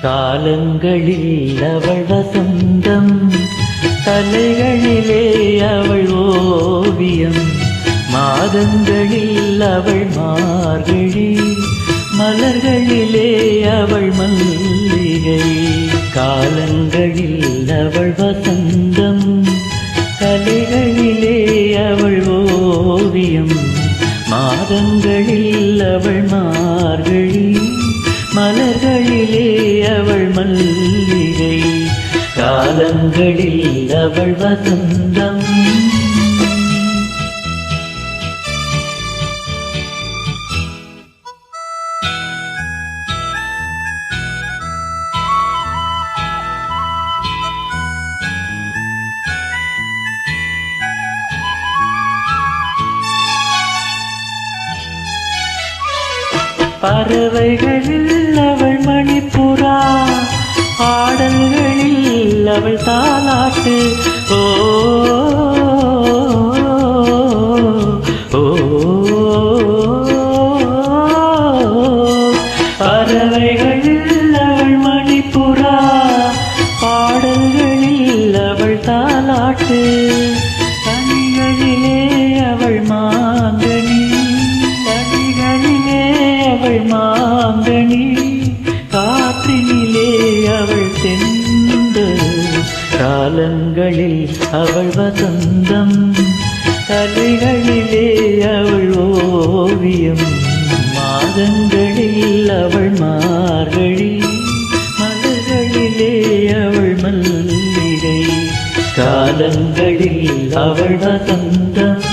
காலங்களில் அவள் வசந்தம், தலைகளிலே அவள் ஓவியம், மாதங்களில் அவள் மார்கழி, மலர்களிலே அவள் மல்லிகை. காலங்களில் அவள் வசந்தம், தலைகளிலே அவள் ஓவியம், மாதங்களில் அவள் மார்கழி, மலர்களிலே அவள் மல்லிகை. காலங்களில் அவள் வசந்தம். பறவைகளில் அவள் மணிப்புறா, ஆடல்களில் அவள் தாலாட்டு. ஓ பறவைகளில் அவள் மணிப்புறா, பாடல்களில் அவள் தாலாட்டு. கனிகளிலே அவள் மாங்கனி, கனிகளிலே அவள் மாங்கனி, காற்றினிலே அவள் தென்றல். காலங்களில் அவள் வசந்தம், தலைகளிலே அவள் ஓவியம், மாதங்களில் அவள் மார்கழி, மலர்களிலே அவள் மல்லிகை. காலங்களில் அவள் வசந்தம்.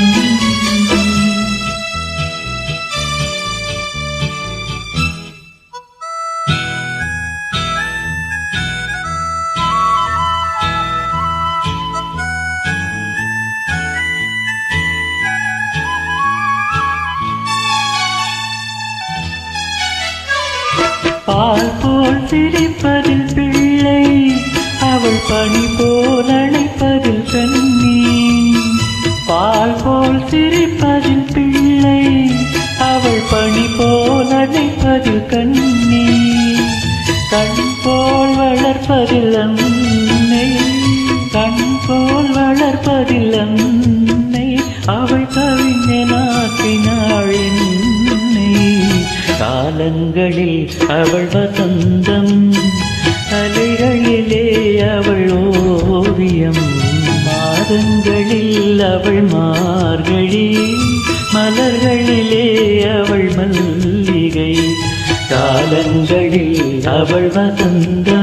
பால் போல் சிரிப்பதில் பிள்ளை, அவள் பனி போல் அணைப்பதில் கண்ணி. பால் போல் சிரிப்பதில் பிள்ளை, அவள் பனி போல் அணைப்பதில் கண்ணி. கண் போல் வளர்ப்பதில் அன்னை, கண் போல் வளர்ப்பதில் அன்னை, அவள் கவிஞனாக்கினாள் என்னை. காலங்களில் அவள் வசந்தம், தலைகளிலே அவள் ஓவியம், மாதங்களில் அவள் மார்கழி, மலர்களிலே அவள் மல்லிகை. காலங்களில் அவள் வசந்தம்.